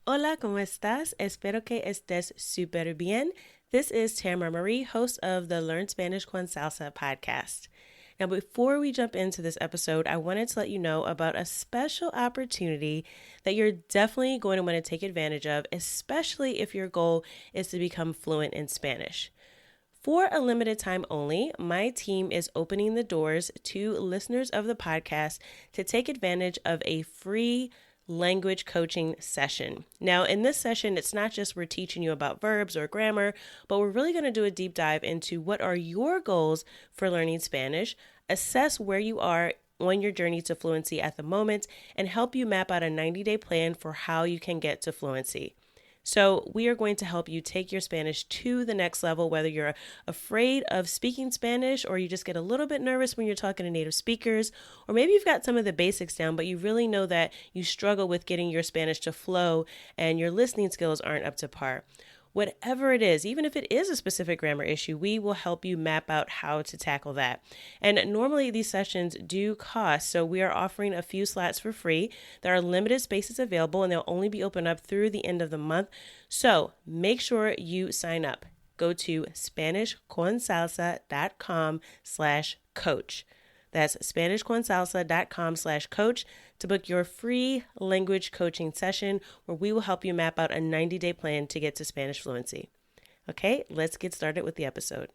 Hola, ¿cómo estás? Espero que estés súper bien. This is Tamara Marie, host of the Learn Spanish con Salsa podcast. Now, before we jump into this episode, I wanted to let you know about a special opportunity that you're definitely going to want to take advantage of, especially if your goal is to become fluent in Spanish. For a limited time only, my team is opening the doors to listeners of the podcast to take advantage of a free language coaching session. Now, in this session, it's not just we're teaching you about verbs or grammar, but we're really going to do a deep dive into what are your goals for learning Spanish, assess where you are on your journey to fluency at the moment, and help you map out a 90-day plan for how you can get to fluency. So we are going to help you take your Spanish to the next level, whether you're afraid of speaking Spanish or you just get a little bit nervous when you're talking to native speakers, or maybe you've got some of the basics down, but you really know that you struggle with getting your Spanish to flow and your listening skills aren't up to par. Whatever it is, even if it is a specific grammar issue, we will help you map out how to tackle that. And normally these sessions do cost, so we are offering a few slots for free. There are limited spaces available and they'll only be open up through the end of the month. So make sure you sign up. Go to SpanishConSalsa.com/coach. That's SpanishConSalsa.com/coach to book your free language coaching session where we will help you map out a 90-day plan to get to Spanish fluency. Okay, let's get started with the episode.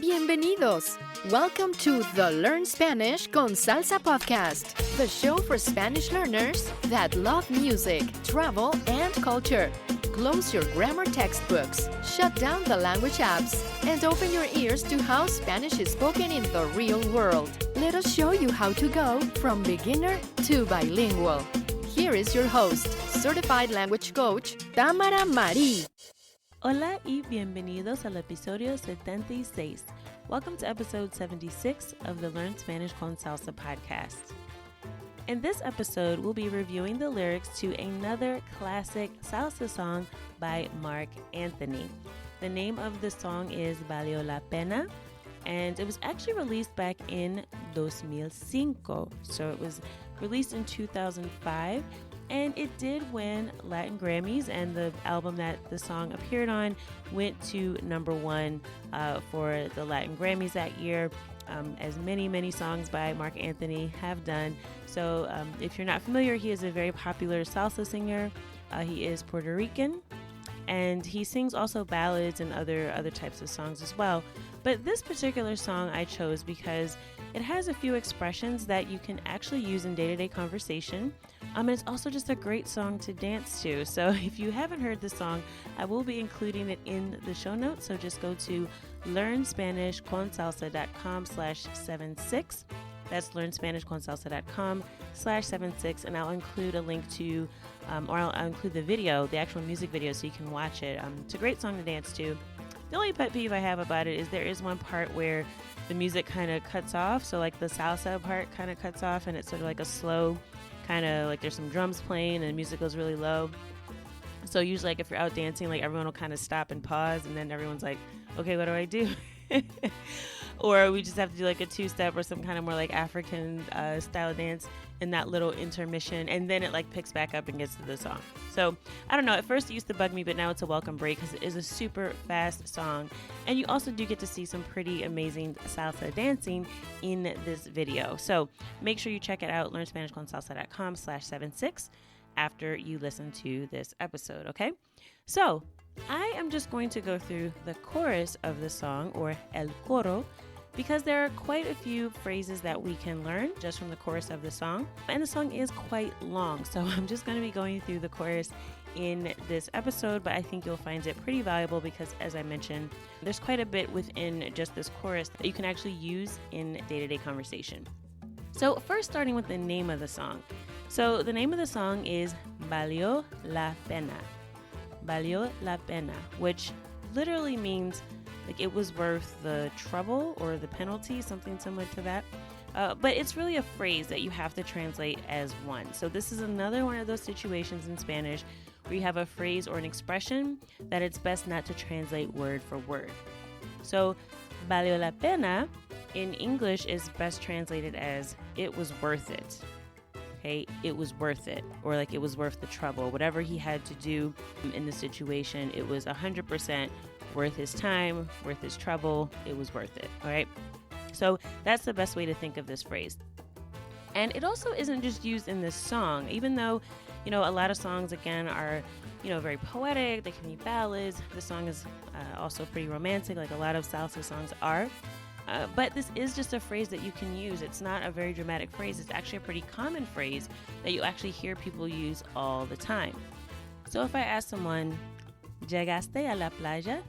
Bienvenidos! Welcome to the Learn Spanish con Salsa podcast, the show for Spanish learners that love music, travel, and culture. Close your grammar textbooks, shut down the language apps, and open your ears to how Spanish is spoken in the real world. Let us show you how to go from beginner to bilingual. Here is your host, certified language coach, Tamara Marie. Hola y bienvenidos al episodio 76. Welcome to episode 76 of the Learn Spanish con Salsa podcast. In this episode, we'll be reviewing the lyrics to another classic salsa song by Marc Anthony. The name of the song is Valió la Pena, and it was actually released back in 2005. So it was released in 2005, and it did win Latin Grammys, and the album that the song appeared on went to number one for the Latin Grammys that year. As many songs by Marc Anthony have done. So if you're not familiar, he is a very popular salsa singer. He is Puerto Rican, and he sings also ballads and other types of songs as well. But this particular song I chose because it has a few expressions that you can actually use in day-to-day conversation. And it's also just a great song to dance to. So if you haven't heard this song, I will be including it in the show notes. So just go to LearnSpanishConSalsa.com/76. That's LearnSpanishConSalsa.com/76. And I'll include a link to, or I'll include the video, the actual music video, so you can watch it. It's a great song to dance to. The only pet peeve I have about it is there is one part where the music kind of cuts off. So like the salsa part kind of cuts off, and it's sort of like a slow kind of like there's some drums playing and the music goes really low. So usually like if you're out dancing, like everyone will kind of stop and pause, and then everyone's like, okay, what do I do? Or we just have to do like a two-step or some kind of more like African style dance in that little intermission, and then it like picks back up and gets to the song. So I don't know, at first it used to bug me, but now it's a welcome break because it is a super fast song, and you also do get to see some pretty amazing salsa dancing in this video. So make sure you check it out, LearnSpanishConSalsa.com/76 after you listen to this episode, okay? So I am just going to go through the chorus of the song, or el coro, because there are quite a few phrases that we can learn just from the chorus of the song. And the song is quite long, so I'm just going to be going through the chorus in this episode, but I think you'll find it pretty valuable because, as I mentioned, there's quite a bit within just this chorus that you can actually use in day-to-day conversation. So first, starting with the name of the song. So the name of the song is Valió la Pena. Valió la Pena, which literally means like it was worth the trouble or the penalty, something similar to that. But it's really a phrase that you have to translate as one. So this is another one of those situations in Spanish where you have a phrase or an expression that it's best not to translate word for word. So, valió la pena in English is best translated as it was worth it. Okay, it was worth it, or like it was worth the trouble. Whatever he had to do in the situation, it was 100% worth his time, worth his trouble. It was worth it. All right. So that's the best way to think of this phrase. And it also isn't just used in this song, even though, a lot of songs, again, are, very poetic. They can be ballads. The song is also pretty romantic, like a lot of salsa songs are. But this is just a phrase that you can use. It's not a very dramatic phrase. It's actually a pretty common phrase that you actually hear people use all the time. So if I ask someone, ¿Llegaste a la playa?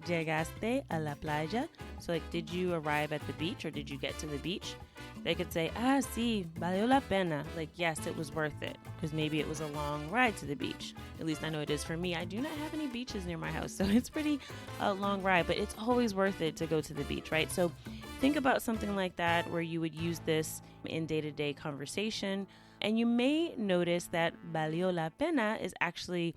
¿Llegaste a la playa? So like, did you arrive at the beach, or did you get to the beach? They could say, sí, valió la pena. Like, yes, it was worth it, because maybe it was a long ride to the beach. At least I know it is for me. I do not have any beaches near my house, so it's pretty long ride, but it's always worth it to go to the beach, right? So think about something like that where you would use this in day-to-day conversation, and you may notice that valió la pena is actually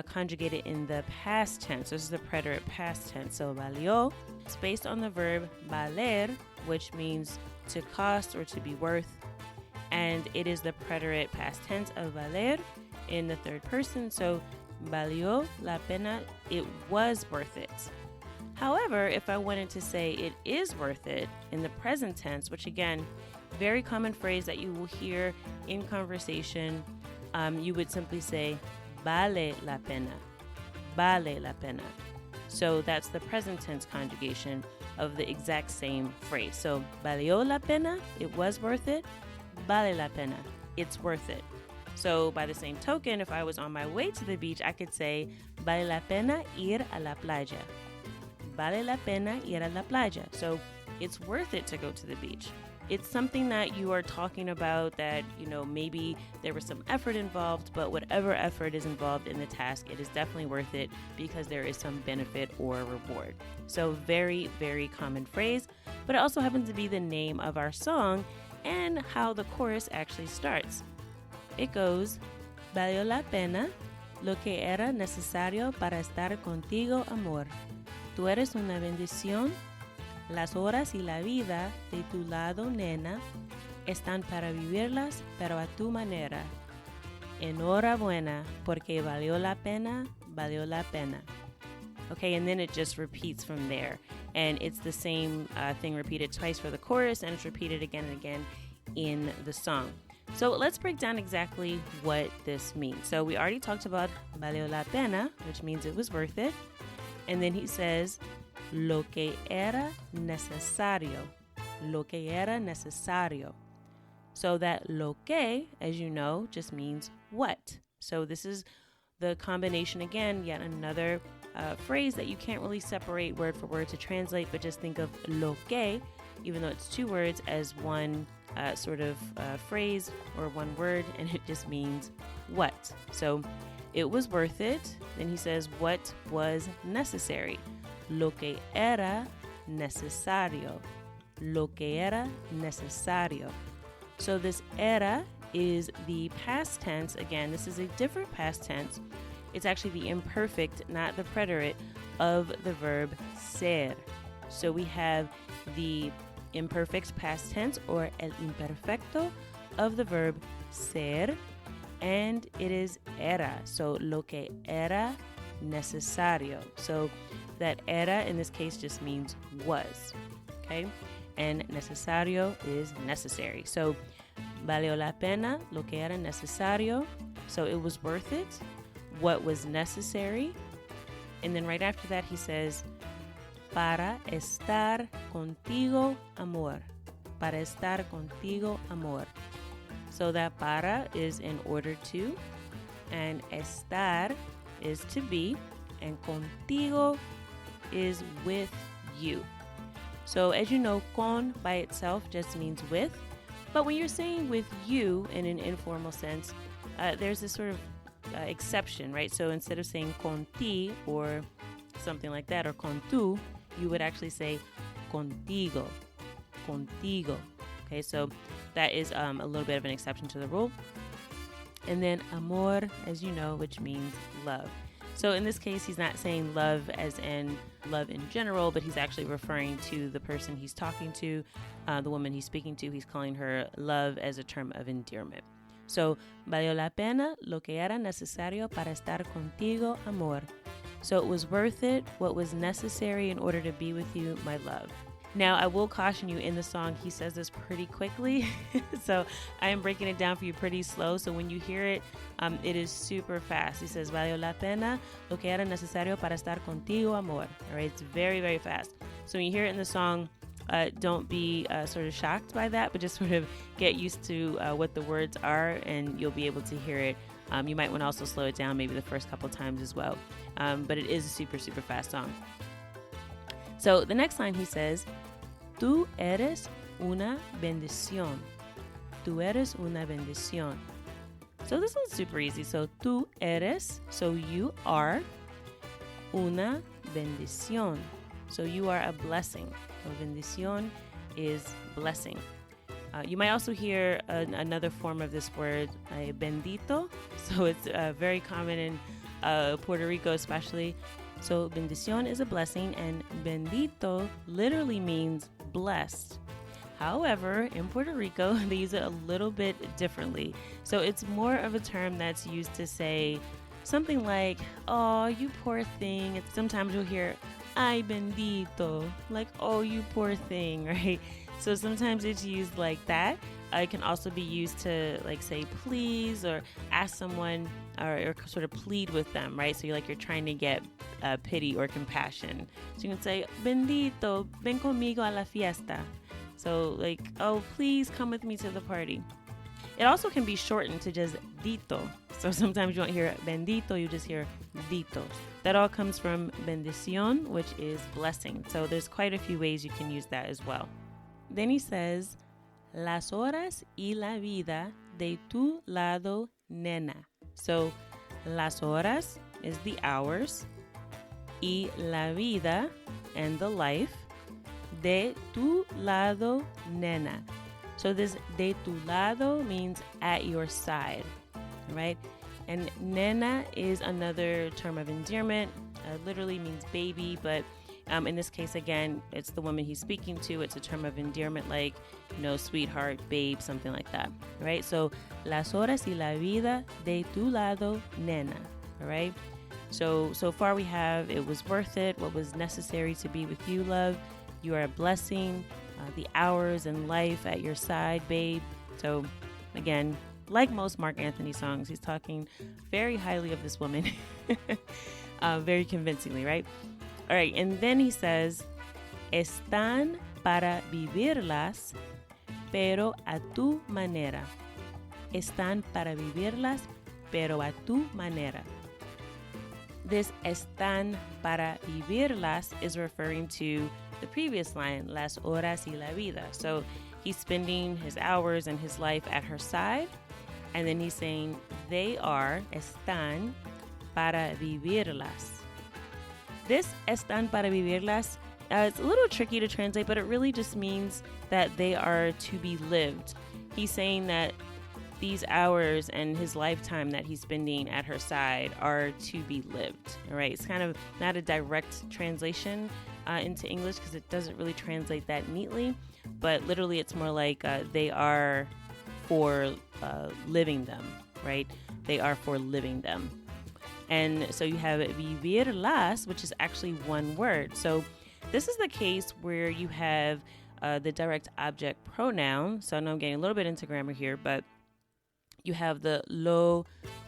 conjugated in the past tense. This is the preterite past tense. So valió is based on the verb valer, which means to cost or to be worth, and it is the preterite past tense of valer in the third person. So valió la pena, it was worth it. However, if I wanted to say it is worth it in the present tense, which again, very common phrase that you will hear in conversation, you would simply say vale la pena, vale la pena. So that's the present tense conjugation of the exact same phrase. So valió la pena, it was worth it. Vale la pena, it's worth it. So by the same token, if I was on my way to the beach, I could say vale la pena ir a la playa. Vale la pena ir a la playa. So it's worth it to go to the beach. It's something that you are talking about that, maybe there was some effort involved, but whatever effort is involved in the task, it is definitely worth it because there is some benefit or reward. So very, very common phrase, but it also happens to be the name of our song and how the chorus actually starts. It goes, valió la pena lo que era necesario para estar contigo, amor. Tú eres una bendición. Las horas y la vida de tu lado, nena, están para vivirlas, pero a tu manera. Enhorabuena, porque valió la pena, valió la pena. Okay, and then it just repeats from there. And it's the same thing repeated twice for the chorus, and it's repeated again and again in the song. So let's break down exactly what this means. So we already talked about valió la pena, which means it was worth it. And then he says, lo que era necesario. Lo que era necesario. So that lo que, as you know, just means what. So this is the combination again, yet another phrase that you can't really separate word for word to translate, but just think of lo que, even though it's two words, as one sort of phrase or one word, and it just means what. So it was worth it. Then he says what was necessary. Lo que era necesario. Lo que era necesario. So this era is the past tense. Again, this is a different past tense. It's actually the imperfect, not the preterite, of the verb ser. So we have the imperfect past tense, or el imperfecto, of the verb ser, and it is era. So lo que era necesario. So that era in this case just means was, okay? And necesario is necessary. So valió la pena, lo que era necesario. So it was worth it, what was necessary. And then right after that he says, para estar contigo, amor. Para estar contigo, amor. So that para is in order to, and estar is to be, and contigo is with you. So as you know, con by itself just means with, but when you're saying with you in an informal sense, there's this sort of exception, right? So instead of saying con ti or something like that, or con tu, you would actually say contigo, contigo. Okay, so that is a little bit of an exception to the rule. And then amor, as you know, which means love. So in this case, he's not saying love as in love in general, but he's actually referring to the person he's talking to, the woman he's speaking to. He's calling her love as a term of endearment. So, valió la pena lo que era necesario para estar contigo, amor. So it was worth it, what was necessary in order to be with you, my love. Now, I will caution you, in the song, he says this pretty quickly. So I am breaking it down for you pretty slow. So when you hear it, it is super fast. He says, valió la pena lo que era necesario para estar contigo, amor. All right, it's very, very fast. So when you hear it in the song, don't be sort of shocked by that, but just sort of get used to what the words are, and you'll be able to hear it. You might want to also slow it down maybe the first couple times as well. But it is a super, super fast song. So the next line he says, tú eres una bendición. Tú eres una bendición. So this one's super easy. So tú eres, so you are, una bendición. So you are a blessing. So bendición is blessing. You might also hear another form of this word, bendito. So it's very common in Puerto Rico especially. So bendición is a blessing, and bendito literally means blessed. However, in Puerto Rico, they use it a little bit differently. So it's more of a term that's used to say something like, oh, you poor thing. Sometimes you'll hear, ay bendito, like, oh, you poor thing, right? So sometimes it's used like that. It can also be used to like say please or ask someone or sort of plead with them, right? So you're trying to get pity or compassion. So you can say, bendito, ven conmigo a la fiesta. So like, oh, please come with me to the party. It also can be shortened to just dito. So sometimes you won't hear bendito, you just hear dito. That all comes from bendición, which is blessing. So there's quite a few ways you can use that as well. Then he says, las horas y la vida de tu lado, nena. So las horas is the hours, y la vida, and the life, de tu lado, nena. So this de tu lado means at your side, right? And nena is another term of endearment. Literally means baby, but in this case, again, it's the woman he's speaking to. It's a term of endearment like, sweetheart, babe, something like that, right? So, las horas y la vida de tu lado, nena, all right? So far we have, it was worth it, what was necessary to be with you, love. You are a blessing, the hours and life at your side, babe. So, again, like most Marc Anthony songs, he's talking very highly of this woman, very convincingly, right? All right, and then he says, están para vivirlas, pero a tu manera. Están para vivirlas, pero a tu manera. This están para vivirlas is referring to the previous line, las horas y la vida. So he's spending his hours and his life at her side, and then he's saying, they are, están para vivirlas. This están para vivirlas, it's a little tricky to translate, but it really just means that they are to be lived. He's saying that these hours and his lifetime that he's spending at her side are to be lived. All right, it's kind of not a direct translation into English because it doesn't really translate that neatly, but literally it's more like they are for living them, right? They are for living them. And so you have vivirlas, which is actually one word. So this is the case where you have the direct object pronoun. So I know I'm getting a little bit into grammar here, but you have the lo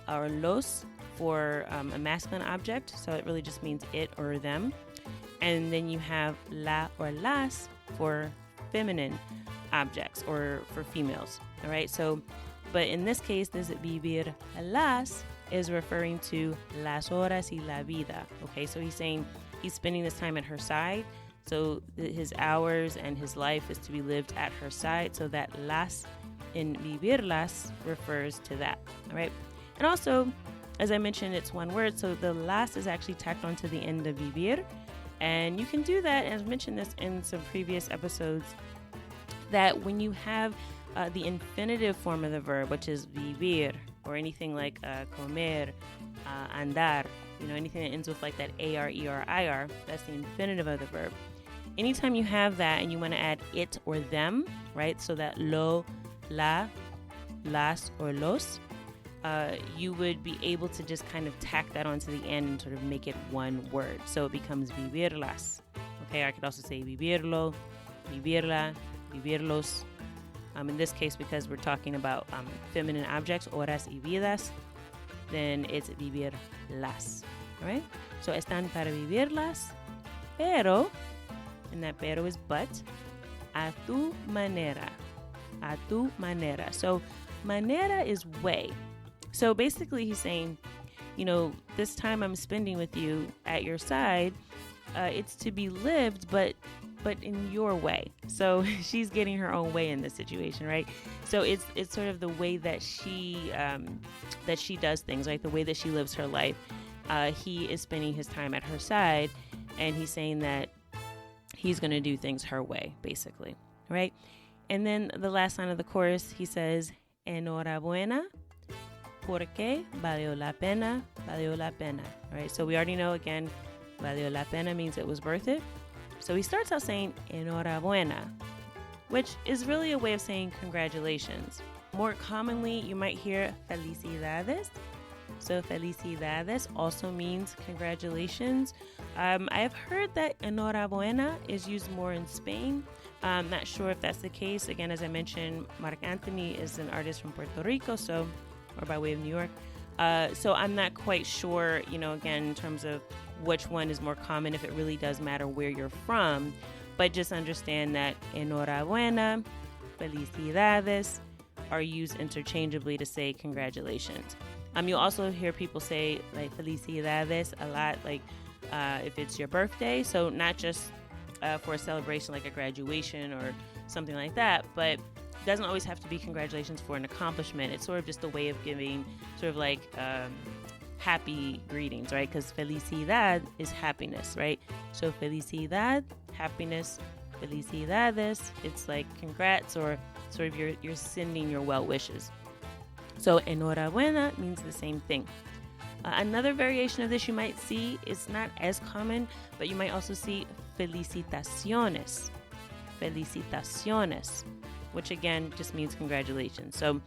or los for a masculine object. So it really just means it or them. And then you have la or las for feminine objects or for females. All right. So, but in this case, this vivirlas is referring to las horas y la vida. Okay, so he's saying he's spending this time at her side. So his hours and his life is to be lived at her side. So that las in vivirlas refers to that. All right. And also, as I mentioned, it's one word. So the las is actually tacked onto the end of vivir. And you can do that, as mentioned this in some previous episodes, that when you have the infinitive form of the verb, which is vivir, or anything like comer, andar, anything that ends with like that AR, ER, IR, that's the infinitive of the verb. Anytime you have that and you want to add it or them, right? So that lo, la, las, or los, you would be able to just kind of tack that onto the end and sort of make it one word. So it becomes vivirlas. Okay, I could also say vivirlo, vivirla, vivirlos. In this case, because we're talking about feminine objects, horas y vidas, then it's vivirlas. All right? So están para vivirlas, pero, and that pero is but, a tu manera. A tu manera. So manera is way. So basically he's saying, this time I'm spending with you at your side, it's to be lived, but in your way. So she's getting her own way in this situation, right? So it's sort of the way that she does things, right? The way that she lives her life. He is spending his time at her side, and he's saying that he's going to do things her way, basically, right? And then the last line of the chorus, he says, enhorabuena, porque valió la pena, right? So we already know, again, valió la pena means it was worth it. So he starts out saying enhorabuena, which is really a way of saying congratulations. More commonly, you might hear felicidades. So felicidades also means congratulations. I have heard that enhorabuena is used more in Spain. I'm not sure if that's the case. Again, as I mentioned, Marc Anthony is an artist from Puerto Rico, or by way of New York. So I'm not quite sure, again, in terms of which one is more common, if it really does matter where you're from. But just understand that enhorabuena, felicidades are used interchangeably to say congratulations. You'll also hear people say like felicidades a lot, like if it's your birthday. So not just for a celebration like a graduation or something like that, but it doesn't always have to be congratulations for an accomplishment. It's sort of just a way of giving sort of like happy greetings, right? Because felicidad is happiness, right? So felicidad, happiness, felicidades, it's like congrats, or sort of you're sending your well wishes. So enhorabuena means the same thing. Another variation of this you might see is not as common, but you might also see felicitaciones, which again just means congratulations. So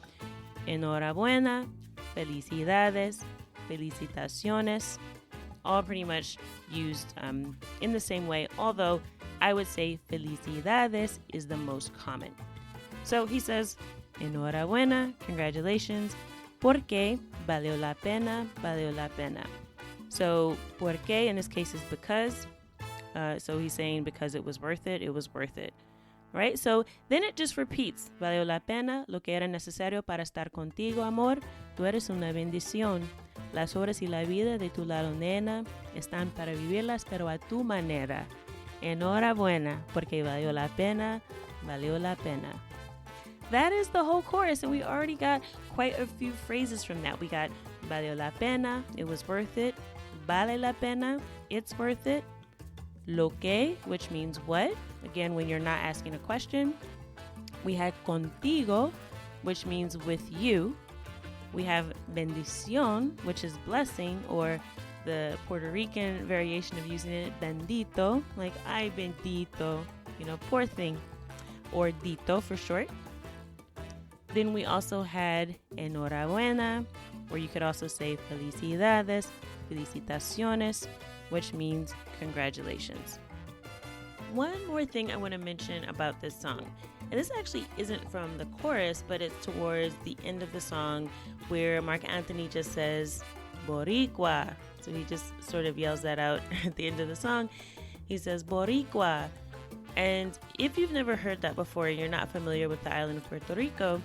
enhorabuena, felicidades, felicitaciones, all pretty much used in the same way, although I would say felicidades is the most common. So he says, enhorabuena, congratulations, porque valió la pena, So porque in this case is because. So he's saying because it was worth it, right? So then it just repeats, valió la pena, lo que era necesario para estar contigo, amor, tú eres una bendición. Las horas y la vida de tu lado, nena, están para vivirlas, pero a tu manera. Enhorabuena, porque valió la pena. That is the whole chorus, and we already got quite a few phrases from that. We got valió la pena, it was worth it. Vale la pena, it's worth it. Lo que, which means what? Again, when you're not asking a question. We had contigo, which means with you. We have bendición, which is blessing, or the Puerto Rican variation of using it, bendito, like ay bendito, poor thing, or dito for short. Then we also had enhorabuena, or you could also say felicidades, felicitaciones, which means congratulations. One more thing I want to mention about this song, and this actually isn't from the chorus, but it's towards the end of the song where Marc Anthony just says, Boricua. So he just sort of yells that out at the end of the song. He says, Boricua. And if you've never heard that before, and you're not familiar with the island of Puerto Rico,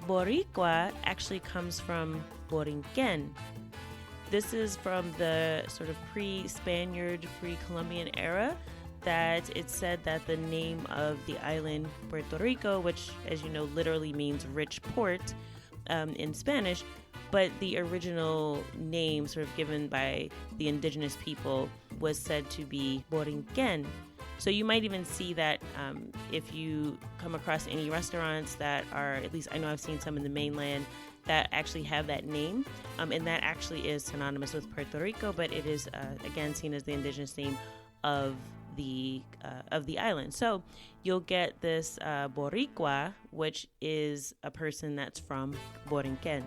Boricua actually comes from Borinquen. This is from the sort of pre-Spaniard, pre-Columbian era, that it's said that the name of the island Puerto Rico, which, as you know, literally means rich port in Spanish, but the original name sort of given by the indigenous people was said to be Borinquen. So you might even see that if you come across any restaurants that are, at least I know I've seen some in the mainland, that actually have that name, and that actually is synonymous with Puerto Rico, but it is again seen as the indigenous name of the island. So you'll get this Boricua, which is a person that's from Borinquen.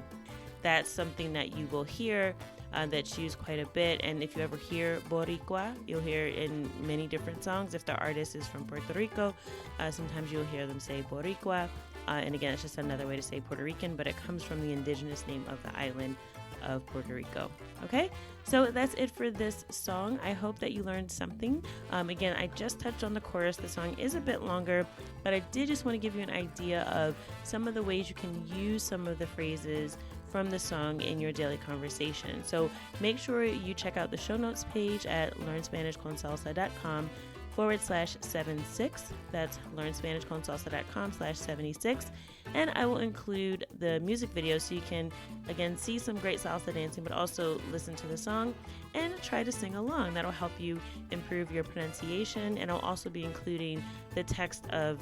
That's something that you will hear that's used quite a bit, and if you ever hear Boricua, you'll hear it in many different songs. If the artist is from Puerto Rico, sometimes you'll hear them say Boricua, and again, it's just another way to say Puerto Rican, but it comes from the indigenous name of the island of Puerto Rico. Okay, so that's it for this song. I hope that you learned something. Again, I just touched on the chorus. The song is a bit longer, but I did just want to give you an idea of some of the ways you can use some of the phrases from the song in your daily conversation. So make sure you check out the show notes page at learnspanishconsalsa.com/76. That's learnspanishconsalsa.com/76. And I will include the music video so you can, again, see some great salsa dancing, but also listen to the song and try to sing along. That'll help you improve your pronunciation, and I'll also be including the text of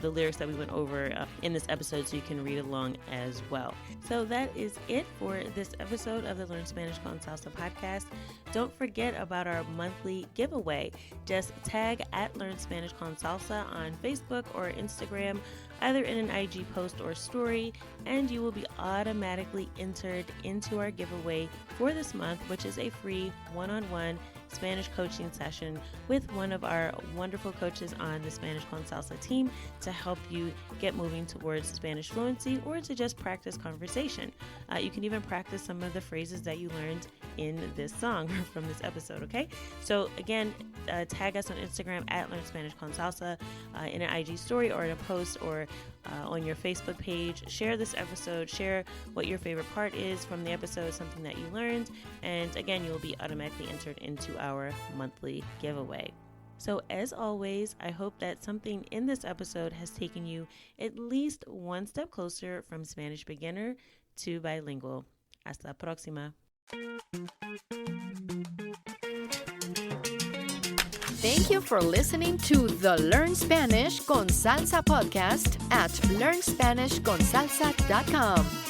the lyrics that we went over in this episode so you can read along as well. So that is it for this episode of the Learn Spanish con Salsa podcast. Don't forget about our monthly giveaway. Just tag at Learn Spanish con Salsa on Facebook or Instagram, either in an IG post or story, and you will be automatically entered into our giveaway for this month, which is a free one-on-one Spanish coaching session with one of our wonderful coaches on the Spanish con Salsa team to help you get moving towards Spanish fluency or to just practice conversation. You can even practice some of the phrases that you learned in this song from this episode, okay? So again, tag us on Instagram at Learn Spanish con Salsa in an IG story or in a post or on your Facebook page. Share this episode, share what your favorite part is from the episode, something that you learned, and again, you will be automatically entered into our monthly giveaway. So as always, I hope that something in this episode has taken you at least one step closer from Spanish beginner to bilingual. Hasta la próxima. Thank you for listening to the Learn Spanish con Salsa podcast at learnspanishconsalsa.com.